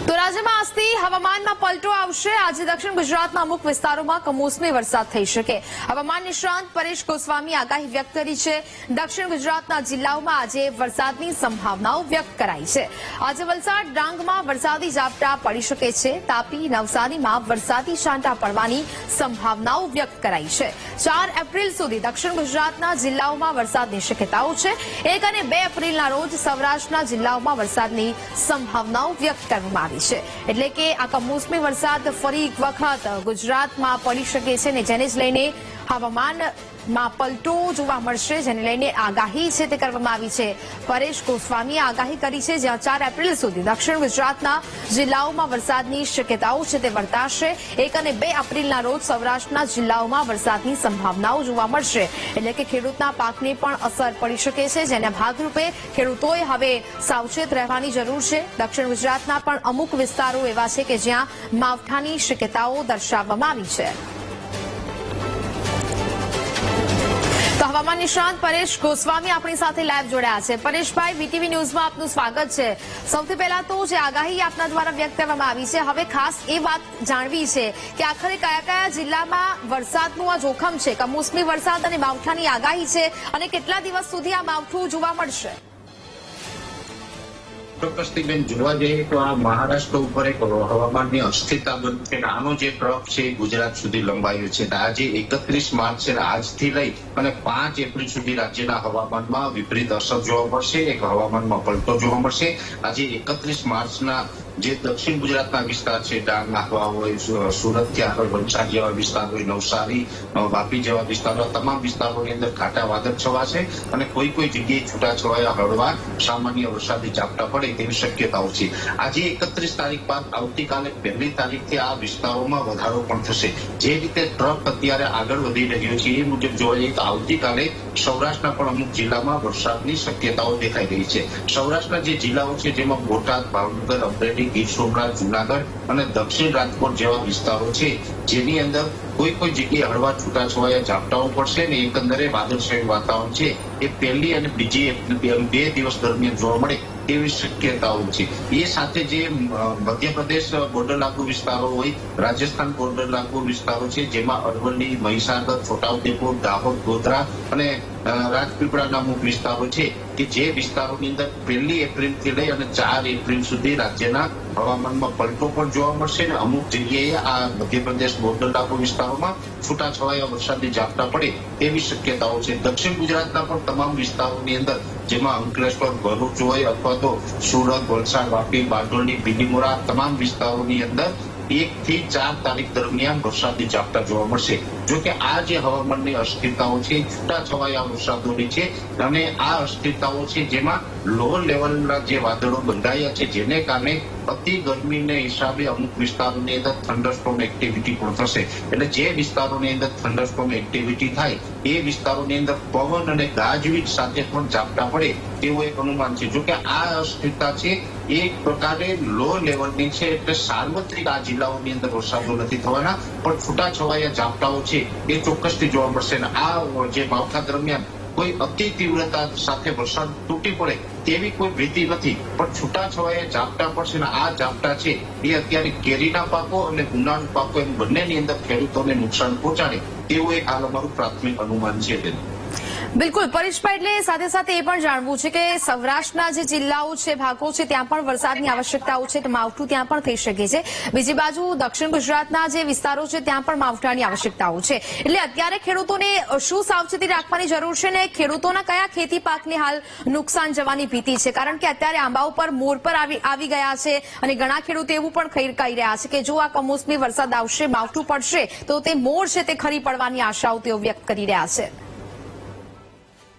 તો રાજ્યમાં આજથી હવામાનમાં પલટો આવશે। આજે દક્ષિણ ગુજરાતના અમુક વિસ્તારોમાં કમોસમી વરસાદ થઈ શકે। હવામાન નિષ્ણાંત પરેશ ગોસ્વામી આગાહી વ્યક્ત કરી છે। દક્ષિણ ગુજરાતના જિલ્લાઓમાં આજે વરસાદની સંભાવનાઓ વ્યક્ત કરાઈ છે। આજે વલસાડ ડાંગમાં વરસાદી ઝાપટા પડી શકે છે। તાપી નવસારીમાં વરસાદી છાંટા પડવાની સંભાવનાઓ વ્યક્ત કરાઈ છે। 4 એપ્રિલ સુધી દક્ષિણ ગુજરાતના જિલ્લાઓમાં વરસાદની શક્યતાઓ છે। 1 અને 2 એપ્રિલના રોજ સૌરાષ્ટ્રના જિલ્લાઓમાં વરસાદની સંભાવનાઓ વ્યક્ત કરવામાં આવી છે। એટલે કે આ કમોસમી વરસાદ ફરી એક વખત ગુજરાતમાં પડી શકે છે ને જેને જ લઈને હવામાનમાં પલટો જોવા મળશે, જેને લઈને આગાહી છે તે કરવામાં આવી છે। પરેશ ગોસ્વામીએ આગાહી કરી છે જ્યાં 4 એપ્રિલ સુધી દક્ષિણ ગુજરાતના જિલ્લાઓમાં વરસાદની શક્યતાઓ છે તે વર્તાશે। 1 અને 2 એપ્રિલના રોજ સૌરાષ્ટ્રના જિલ્લાઓમાં વરસાદની સંભાવનાઓ જોવા મળશે। એટલે કે ખેડૂતના પાકને પણ અસર પડી શકે છે, જેના ભાગરૂપે ખેડૂતોએ હવે સાવચેત રહેવાની જરૂર છે। દક્ષિણ ગુજરાતના પણ અમુક વિસ્તારો એવા છે કે જ્યાં માવઠાની શક્યતાઓ દર્શાવવામાં આવી છે। તો હવામાન નિષ્ણાંત પરેશ ગોસ્વામી આપણી સાથે લાઈવ જોડાયા છે। પરેશભાઈ, વીટીવી ન્યૂઝમાં આપનું સ્વાગત છે। સૌથી પહેલા તો જે આગાહી આપના દ્વારા વ્યક્ત કરવામાં આવી છે, હવે ખાસ એ વાત જાણવી છે કે આખરે કયા કયા જિલ્લામાં વરસાદનું આ જોખમ છે, કમોસમી વરસાદ અને માવઠાની આગાહી છે, અને કેટલા દિવસ સુધી આ માવઠું જોવા મળશે? ચોક્કસથી બેન, જોવા જઈએ તો આ મહારાષ્ટ્ર ઉપર એક હવામાનની અસ્થિરતા બની છે। આનો જે ટ્રફ છે એ ગુજરાત સુધી લંબાયો છે। આજે 31 માર્ચ છે, આજથી લઈ અને 5 એપ્રિલ સુધી રાજ્યના હવામાનમાં વિપરીત અસર જોવા મળશે। એક હવામાનમાં પલટો જોવા મળશે। આજે 31 માર્ચના જે દક્ષિણ ગુજરાતના વિસ્તાર છે, ડાંગ આહવા હોય, સુરત થી આગળ વલસાડ જેવા વિસ્તાર હોય, નવસારી વાપી જેવા વિસ્તારો, તમામ વિસ્તારોની અંદર ઘાટા વાદળ છવાશે અને કોઈ કોઈ જગ્યાએ છૂટાછવાયા હળવા સામાન્ય વરસાદી ઝાપટા પડે તેવી શક્યતાઓ છે। આજે 31 તારીખ બાદ આવતીકાલે 1 તારીખથી આ વિસ્તારોમાં વધારો પણ થશે। જે રીતે ટ્રફ અત્યારે આગળ વધી રહ્યો છે એ મુજબ જોવા જઈએ તો આવતીકાલે સૌરાષ્ટ્રના પણ અમુક જિલ્લામાં વરસાદની શક્યતાઓ દેખાઈ રહી છે। સૌરાષ્ટ્રના જે જિલ્લાઓ છે જેમાં બોટાદ, ભાવનગર, અમરેલી, ગીર સોમનાથ, જુનાગઢ અને દક્ષિણ રાજકોટ જેવા વિસ્તારો છે, જેની અંદર કોઈ કોઈ જગ્યાએ હળવા છૂટાછવાયા ઝાપટાઓ પડશે ને એકંદરે વાદળછાયું વાતાવરણ છે એ 1 અને 2 એપ્રિલ 2 દિવસ દરમિયાન જોવા મળે તેવી શક્યતાઓ છે। એ સાથે જે મધ્યપ્રદેશ બોર્ડર લાગુ વિસ્તારો હોય, રાજસ્થાન બોર્ડર લાગુ વિસ્તારો છે, જેમાં અરવલ્લી, મહીસાગર, છોટાઉદેપુર, દાહોદ, ગોધરા અને રાજપીપળાના અમુક વિસ્તારો છે કે જે વિસ્તારોની અંદર 1 એપ્રિલથી લઈ અને 4 એપ્રિલ સુધી રાજ્યના હવામાનમાં પલટો પણ જોવા મળશે અને અમુક જગ્યાએ આ મધ્યપ્રદેશ બોર્ડર લાગુ વિસ્તારોમાં છૂટાછવાયા વરસાદી ઝાપટા પડે તેવી શક્યતાઓ છે। દક્ષિણ ગુજરાતના પણ તમામ વિસ્તારોની અંદર જેમાં અંકલેશ્વર, ભરૂચ હોય અથવા તો સુરત, વલસાડ, વાપી, બારડોલી, બીલીમોરા તમામ વિસ્તારોની અંદર 1 થી 4 તારીખ દરમિયાન વરસાદી ઝાપટા જોવા મળશે। જો કે આ જે હવામાનની અસ્થિરતાઓ છે છૂટાછવાયા વરસાદોની છે અને આ અસ્થિરતાઓ છે જેમાં લો લેવલના જે વાદળો બંધાયા છે, જેને કારણે અતિ ગરમીને હિસાબે અમુક વિસ્તારોની અંદર થંડરસ્ટોર્મ એક્ટિવિટી પણ થશે। એટલે જે વિસ્તારોની અંદર થંડરસ્ટોર્મ એક્ટિવિટી થાય એ વિસ્તારોની અંદર પવન અને ગાજવીજ સાથે પણ ઝાપટા પડે તેવું એક અનુમાન છે। જો કે આ અસ્થિરતા છે એક પ્રકારે લો લેવલની છે, એટલે સાર્વત્રિક આ જિલ્લાઓની અંદર વરસાદો નથી થવાના, પણ છૂટાછવાયા ઝાપટાઓ છે એ ચોક્કસથી જોવા મળશે। અને આ જે માવઠા દરમિયાન કોઈ અતિ તીવ્રતા સાથે વરસાદ તૂટી પડે તેવી કોઈ ભીતિ નથી, પણ છૂટાછવાયા ઝાપટા પડશે અને આ ઝાપટા છે એ અત્યારે કેરીના પાકો અને ઉનાળુ પાકો એમ બંનેની અંદર ખેડૂતોને નુકસાન પહોંચાડે તેવું એક હાલ અમારું પ્રાથમિક અનુમાન છે। બિલકુલ પરેશભાઈ, એટલે સાથે સાથે એ પણ જાણવું છે કે સૌરાષ્ટ્રના જે જિલ્લાઓ છે, ભાગો છે, ત્યાં પણ વરસાદની આવશ્યકતાઓ છે, માવઠું ત્યાં પણ થઈ શકે છે। બીજી બાજુ દક્ષિણ ગુજરાતના જે વિસ્તારો છે ત્યાં પણ માવઠાની આવશ્યકતાઓ છે। એટલે અત્યારે ખેડૂતોને શું સાવચેતી રાખવાની જરૂર છે ને ખેડૂતોના કયા ખેતી પાકને હાલ નુકસાન જવાની ભીતિ છે? કારણ કે અત્યારે આંબા ઉપર મોર પર આવી ગયા છે અને ઘણા ખેડૂતો એવું પણ કહી રહ્યા છે કે જો આ કમોસમી વરસાદ આવશે, માવઠું પડશે તો તે મોર છે તે ખરી પડવાની આશાઓ તેઓ વ્યક્ત કરી રહ્યા છે।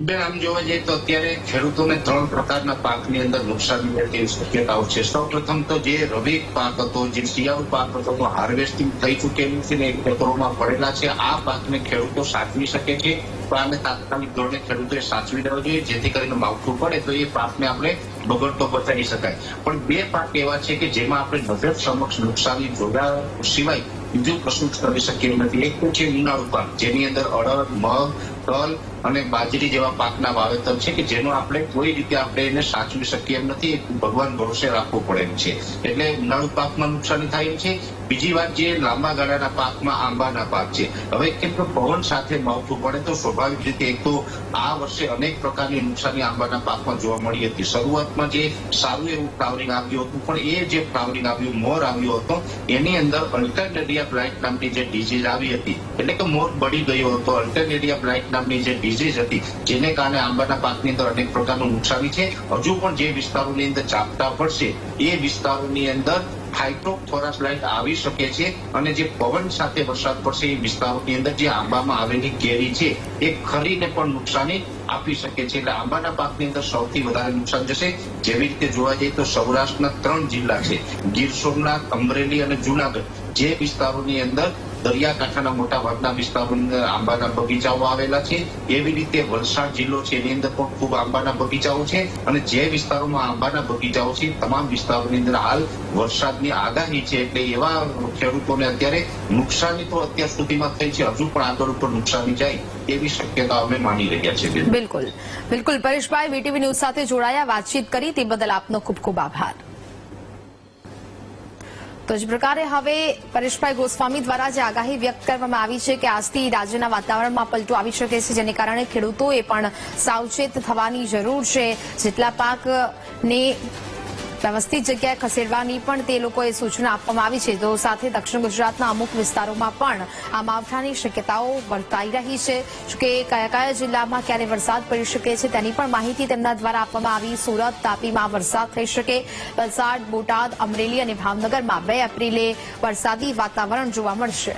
બેન, આમ જોવા જઈએ તો અત્યારે ખેડૂતોને 3 પ્રકારના પાકની અંદર નુકસાન મળે તેવી શક્યતાઓ છે। સૌપ્રથમ તો જે રવિ પાક હતો, જે શિયાળુ પાક હતો, તો હાર્વેસ્ટિંગ થઈ ચૂકેલું છે ને ખેતરોમાં પડેલા છે, આ પાકને ખેડૂતો સાચવી શકે છે। તો આને તાત્કાલિક ધોરણે ખેડૂતોએ સાચવી લેવો જોઈએ, જેથી કરીને માવઠું પડે તો એ પાકને આપણે બગડતો બચાવી શકાય। પણ 2 પાક એવા છે કે જેમાં આપણે નજર સમક્ષ નુકસાની જોયા સિવાય બીજું કશું જ કરી શકીએ નથી। એક તો છે ઉનાળુ પાક, જેની અંદર અડદ, મગ, તલ અને બાજરી જેવા પાકના વાવેતર છે કે જેનો આપણે કોઈ રીતે આપણે એને સાચવી શકીએ એમ નથી, ભગવાન ભરોસે રાખવું પડે એમ છે. એટલે ઉનાળુ પાકમાં નુકસાની થાય એમ છે. બીજી વાત, જે લાંબા ગાળાના પાકમાં આંબાના પાક છે, હવે કેમ કે પવન સાથે માવઠું પડે તો સ્વાભાવિક રીતે એક તો આ વર્ષે અનેક પ્રકારની નુકસાની આંબાના પાકમાં જોવા મળી હતી. શરૂઆતમાં જે સારું એવું ફ્લાવરિંગ આવ્યું હતું, પણ એ જે ફ્લાવરિંગ આવ્યું, મોર આવ્યો હતો, એની અંદર અલ્ટરનેરિયા બ્લાઇટ નામની જે ડિઝીઝ આવી હતી, એટલે કે મોર બળી ગયો હતો. અલ્ટરનેરિયા બ્લાઇટ નામની જે ડિઝીઝ હતી, જેને કારણે આંબાના પાકની અંદર અનેક પ્રકારનું નુકસાની છે. હજુ પણ જે વિસ્તારોની અંદર ઝાપટા પડશે એ વિસ્તારોની અંદર ફાઇટોફથોરા બ્લાઇટ આવી શકે છે, અને જે પવન સાથે વરસાદ પડશે એ વિસ્તારોની અંદર જે આંબામાં આવેલી કેરી છે એ ખરીને પણ નુકસાની આપી શકે છે. એટલે આંબાના પાકની અંદર સૌથી વધારે નુકસાન જશે. જેવી રીતે જોવા જઈએ તો સૌરાષ્ટ્રના 3 જિલ્લા છે, ગીર સોમનાથ, અમરેલી અને જુનાગઢ, જે વિસ્તારોની અંદર દરિયાકાંઠાના મોટા ભાગના વિસ્તારોની અંદર આંબાના બગીચાઓ આવેલા છે. એવી રીતે વલસાડ જિલ્લો છે, એની અંદર પણ ખૂબ આંબાના બગીચાઓ છે, અને જે વિસ્તારોમાં આંબાના બગીચાઓ છે તમામ વિસ્તારોની અંદર હાલ વરસાદની આગાહી છે. એટલે એવા ખેડૂતોને અત્યારે નુકસાની તો અત્યાર સુધીમાં થઈ છે, હજુ પણ આગળ ઉપર નુકસાની જાય એવી શક્યતા અમે માની રહ્યા છીએ. બિલકુલ બિલકુલ પરેશભાઈ, વીટીવી ન્યૂઝ સાથે જોડાયા, વાતચીત કરી તે બદલ આપનો ખૂબ ખૂબ આભાર. તો જ પ્રકારે હવે પરેશભાઈ ગોસ્વામી દ્વારા જે આગાહી વ્યક્ત કરવામાં આવી છે કે આજથી રાજ્યના વાતાવરણમાં પલટો આવી શકે છે, જેને કારણે ખેડૂતોએ પણ સાવચેત થવાની જરૂર છે. જેટલા પાકને વ્યવસ્થિત જગ્યાએ ખસેડવાની પણ તે લોકોએ સૂચના આપવામાં આવી છે. તો સાથે દક્ષિણ ગુજરાતના અમુક વિસ્તારોમાં પણ આ માવઠાની શક્યતાઓ વર્તાઈ રહી છે. કે કયા કયા જિલ્લામાં ક્યારે વરસાદ પડી શકે છે તેની પણ માહિતી તેમના દ્વારા આપવામાં આવી. સુરત, તાપીમાં વરસાદ થઈ શકે. વલસાડ, બોટાદ, અમરેલી અને ભાવનગરમાં 2 એપ્રિલે વરસાદી વાતાવરણ જોવા મળશે.